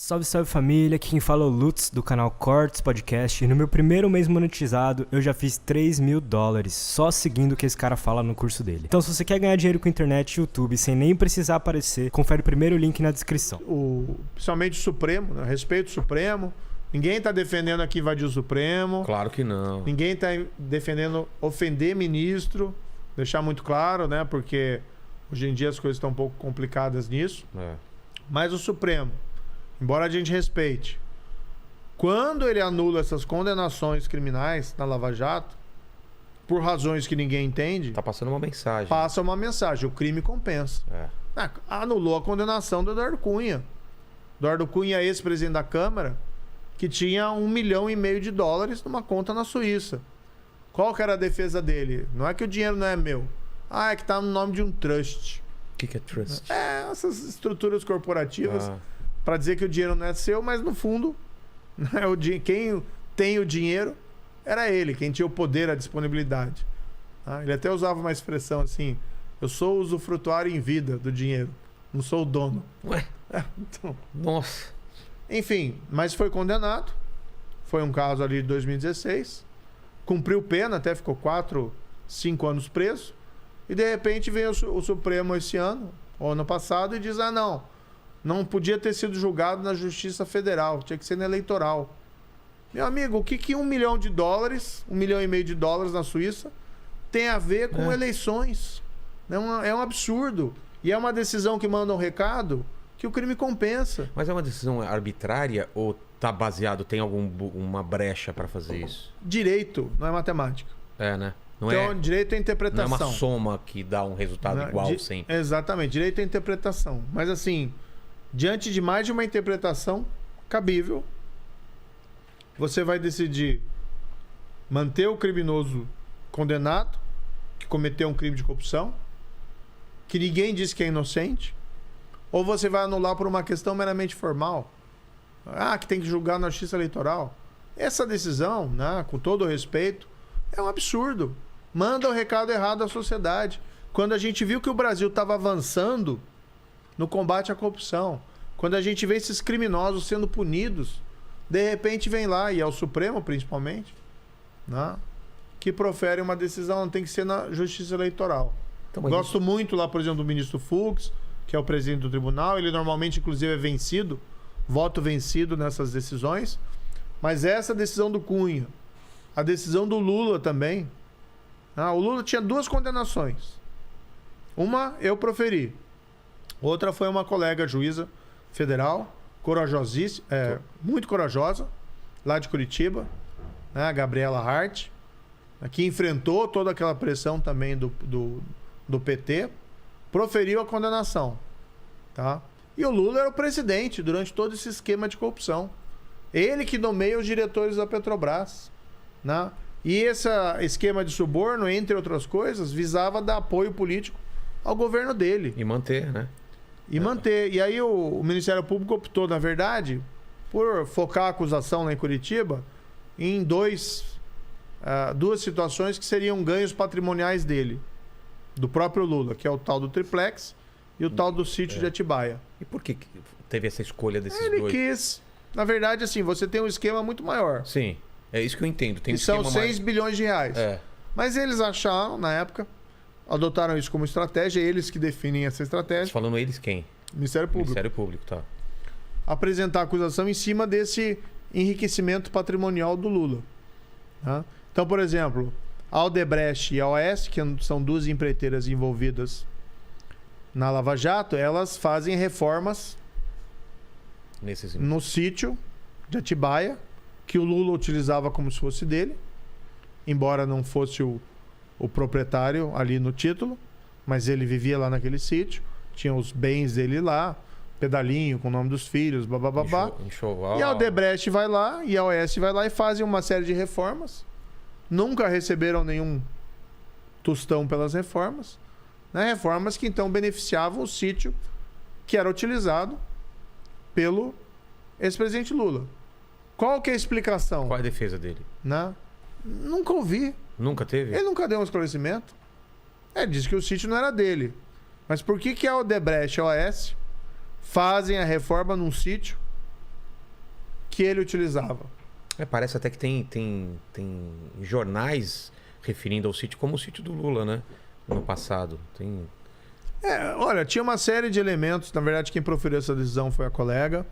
Salve, salve família, aqui quem fala é o Lutz do canal Cortes Podcast e no meu primeiro mês monetizado eu já fiz $3.000 só seguindo o que esse cara fala no curso dele. Então se você quer ganhar dinheiro com internet e YouTube sem nem precisar aparecer, confere o primeiro link na descrição. Principalmente o Supremo, né? Respeito o Supremo. Ninguém tá defendendo aqui invadir o Supremo. Claro que não. Ninguém tá defendendo ofender ministro. Deixar muito claro, né? Porque hoje em dia as coisas estão um pouco complicadas nisso. Mas o Supremo, embora a gente respeite, quando ele anula essas condenações criminais na Lava Jato, por razões que ninguém entende, tá passando uma mensagem. Passa uma mensagem, o crime compensa. Anulou a condenação do Eduardo Cunha. Eduardo Cunha, ex-presidente da Câmara, que tinha $1,5 milhão numa conta na Suíça. Qual que era a defesa dele? Não é que o dinheiro não é meu. É que tá no nome de um trust. O que é trust? Essas estruturas corporativas para dizer que o dinheiro não é seu, mas no fundo, quem tem o dinheiro era ele, quem tinha o poder, a disponibilidade. Ele até usava uma expressão assim: eu sou o usufrutuário em vida do dinheiro, não sou o dono. Ué? Então, Nossa. enfim, mas foi condenado. Foi um caso ali de 2016. Cumpriu pena, até ficou 4, 5 anos preso. E de repente vem o Supremo esse ano, ou ano passado, e diz: não podia ter sido julgado na Justiça Federal, tinha que ser na eleitoral. Meu amigo, o que $1 milhão, $1,5 milhão na Suíça tem a ver com eleições? É um absurdo. E é uma decisão que manda um recado que o crime compensa. Mas é uma decisão arbitrária ou tá baseado, tem alguma brecha para fazer isso? Direito, não é matemática. Né? Não então, direito é interpretação. Não é uma soma que dá um resultado igual sempre. Exatamente, direito é interpretação. Mas assim, diante de mais de uma interpretação cabível, você vai decidir manter o criminoso condenado, que cometeu um crime de corrupção, que ninguém diz que é inocente, ou você vai anular por uma questão meramente formal. Que tem que julgar na Justiça Eleitoral. Essa decisão, né, com todo o respeito, é um absurdo. Manda o recado errado à sociedade. Quando a gente viu que o Brasil estava avançando no combate à corrupção, quando a gente vê esses criminosos sendo punidos, de repente vem lá, e é o Supremo principalmente, né, que profere uma decisão, não tem que ser na Justiça Eleitoral. Então, gosto muito lá, por exemplo, do ministro Fux, que é o presidente do tribunal. Ele normalmente, inclusive, é vencido, voto vencido nessas decisões. Mas essa decisão do Cunha, a decisão do Lula também. O Lula tinha 2 condenações. Uma eu proferi. Outra foi uma colega juíza federal, corajosíssima, muito corajosa, lá de Curitiba, né, a Gabriela Hart, que enfrentou toda aquela pressão também do PT, proferiu a condenação. Tá? E o Lula era o presidente durante todo esse esquema de corrupção. Ele que nomeia os diretores da Petrobras. Né? E esse esquema de suborno, entre outras coisas, visava dar apoio político ao governo dele. E manter, né? Manter. E aí o Ministério Público optou, na verdade, por focar a acusação lá em Curitiba em duas situações que seriam ganhos patrimoniais dele, do próprio Lula, que é o tal do triplex e o tal do sítio de Atibaia. E por que teve essa escolha desses dois? Ele quis. Na verdade, assim, você tem um esquema muito maior. Sim, é isso que eu entendo. Tem são 6 bilhões de reais. Mas eles acharam, na época, adotaram isso como estratégia, eles que definem essa estratégia. Você falando eles quem? Ministério Público. Ministério Público, tá. Apresentar a acusação em cima desse enriquecimento patrimonial do Lula. Tá? Então, por exemplo, a Odebrecht e a OAS, que são 2 empreiteiras envolvidas na Lava Jato, elas fazem reformas no sítio de Atibaia, que o Lula utilizava como se fosse dele, embora não fosse o proprietário ali no título, mas ele vivia lá naquele sítio, tinha os bens dele lá, pedalinho com o nome dos filhos, bababá. E a Odebrecht vai lá, e a OAS vai lá e fazem uma série de reformas. Nunca receberam nenhum tostão pelas reformas. Né? Reformas que então beneficiavam o sítio que era utilizado pelo ex-presidente Lula. Qual que é a explicação? Qual é a defesa dele? Né? Nunca ouvi. Nunca teve? Ele nunca deu um esclarecimento. Disse que o sítio não era dele. Mas por que a Odebrecht e a OAS fazem a reforma num sítio que ele utilizava. Parece até que tem jornais referindo ao sítio como o sítio do Lula, né? No passado. Olha, tinha uma série de elementos. Na verdade, quem proferiu essa decisão foi a colega.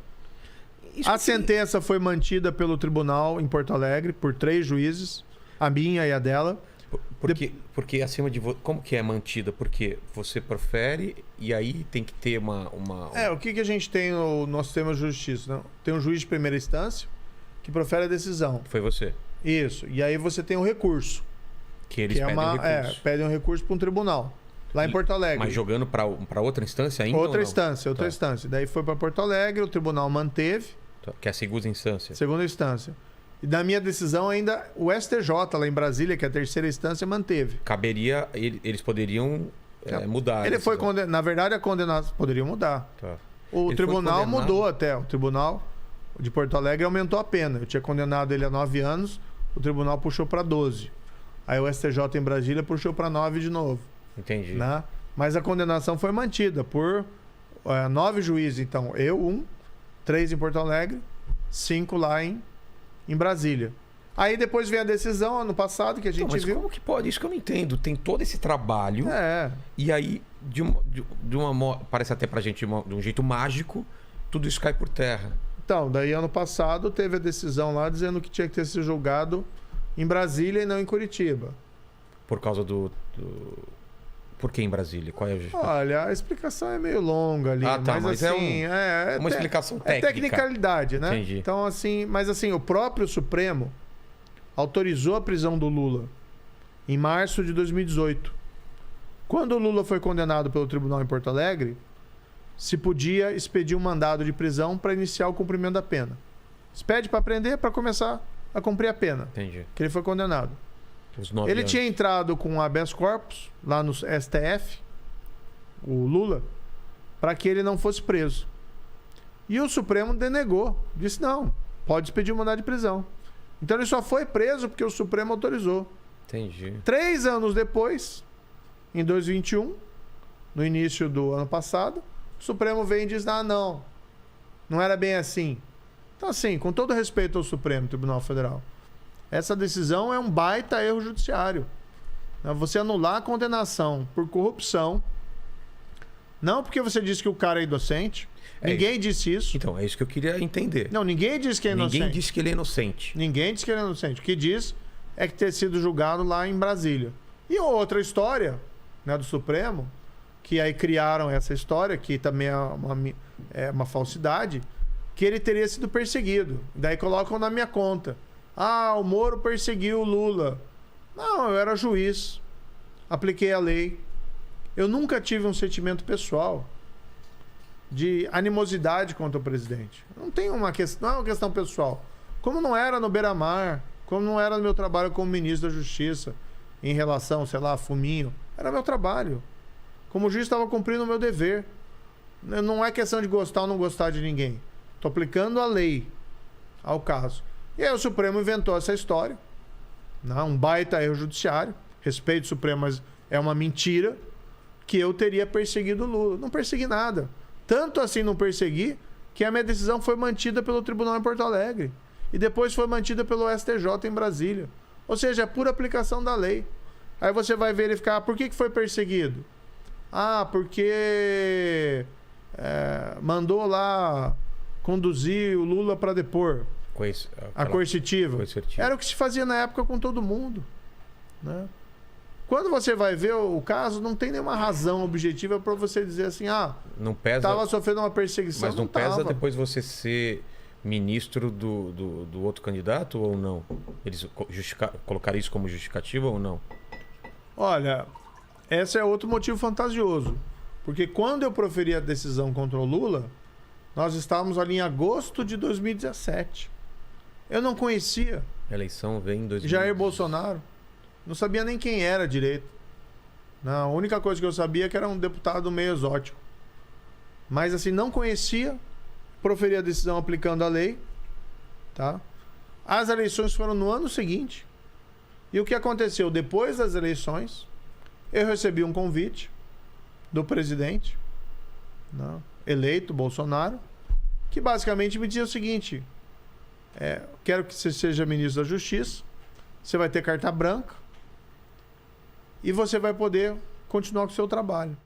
A sentença foi mantida pelo tribunal em Porto Alegre por 3 juízes, a minha e a dela. Porque acima de como que é mantida? Porque você profere e aí tem que ter uma... o que a gente tem no nosso sistema de justiça? Né? Tem um juiz de primeira instância que profere a decisão. Foi você. Isso. E aí você tem o recurso. Que eles pedem recurso. Pedem um recurso para um tribunal. Lá em Porto Alegre. Mas jogando para outra instância ainda? Outra instância. Daí foi para Porto Alegre, o tribunal manteve. Que é a segunda instância. Segunda instância. E na minha decisão ainda o STJ lá em Brasília, que é a terceira instância, manteve. Caberia, eles poderiam mudar. Ele foi condenado. Na verdade, a condenação poderia mudar. Tá. O tribunal mudou até. O tribunal de Porto Alegre aumentou a pena. Eu tinha condenado ele a 9 anos, o tribunal puxou para 12. Aí o STJ em Brasília puxou para 9 de novo. Entendi. Né? Mas a condenação foi mantida por 9 juízes. Então, eu, 3 em Porto Alegre, 5 lá em Brasília. Aí depois veio a decisão, ano passado, que a gente viu. Como que pode? Isso que eu não entendo. Tem todo esse trabalho. E aí, parece até pra gente de um jeito mágico, tudo isso cai por terra. Então, daí ano passado teve a decisão lá dizendo que tinha que ter sido julgado em Brasília e não em Curitiba. Por causa Por que em Brasília? Qual é a justificativa? Olha, a explicação é meio longa ali. Mas assim, uma explicação técnica. É tecnicalidade, né? Entendi. Então, assim, mas assim, o próprio Supremo autorizou a prisão do Lula em março de 2018. Quando o Lula foi condenado pelo tribunal em Porto Alegre, se podia expedir um mandado de prisão para iniciar o cumprimento da pena. Expede para prender, para começar a cumprir a pena. Entendi. Que ele foi condenado. Ele tinha entrado com habeas corpus lá no STF, o Lula, para que ele não fosse preso. E o Supremo denegou. Disse, não, pode expedir um mandado de prisão. Então ele só foi preso porque o Supremo autorizou. Entendi. 3 anos depois, em 2021, no início do ano passado, o Supremo vem e diz, não era bem assim. Então assim, com todo respeito ao Supremo Tribunal Federal, essa decisão é um baita erro judiciário. Você anular a condenação por corrupção, não porque você disse que o cara é inocente. Ninguém disse isso. Então, é isso que eu queria entender. Não, ninguém disse que é inocente. Ninguém disse que ele é inocente. Ninguém disse que ele é inocente. O que diz é que ter sido julgado lá em Brasília. E outra história, né, do Supremo, que aí criaram essa história, que também é uma falsidade, que ele teria sido perseguido. Daí colocam na minha conta. O Moro perseguiu o Lula. Não, eu era juiz. Apliquei a lei. Eu nunca tive um sentimento pessoal de animosidade contra o presidente. Não é uma questão pessoal. Como não era no Beira-Mar, como não era no meu trabalho como ministro da Justiça, em relação, sei lá, a Fuminho. Era meu trabalho. Como juiz, estava cumprindo o meu dever. Não é questão de gostar ou não gostar de ninguém. Estou aplicando a lei ao caso. E aí o Supremo inventou essa história. Um baita erro judiciário. Respeito o Supremo, mas é uma mentira que eu teria perseguido o Lula. Não persegui nada. Tanto assim não persegui que a minha decisão foi mantida pelo tribunal em Porto Alegre. E depois foi mantida pelo STJ em Brasília. Ou seja, é pura aplicação da lei. Aí você vai verificar por que foi perseguido. Porque mandou lá conduzir o Lula para depor. A coercitiva. Era o que se fazia na época com todo mundo. Né? Quando você vai ver o caso, não tem nenhuma razão objetiva para você dizer assim, não pesa, estava sofrendo uma perseguição. Mas não pesa depois você ser ministro do outro candidato ou não? Eles colocaram isso como justificativa ou não? Olha, esse é outro motivo fantasioso. Porque quando eu proferi a decisão contra o Lula, nós estávamos ali em agosto de 2017. Eu não conhecia. A eleição vem em 2017. Jair Bolsonaro. Não sabia nem quem era direito. Não, a única coisa que eu sabia é que era um deputado meio exótico. Mas assim, não conhecia. Proferi a decisão aplicando a lei. Tá? As eleições foram no ano seguinte. E o que aconteceu? Depois das eleições, eu recebi um convite do presidente, eleito, Bolsonaro, que basicamente me dizia o seguinte: quero que você seja ministro da Justiça, você vai ter carta branca e você vai poder continuar com o seu trabalho.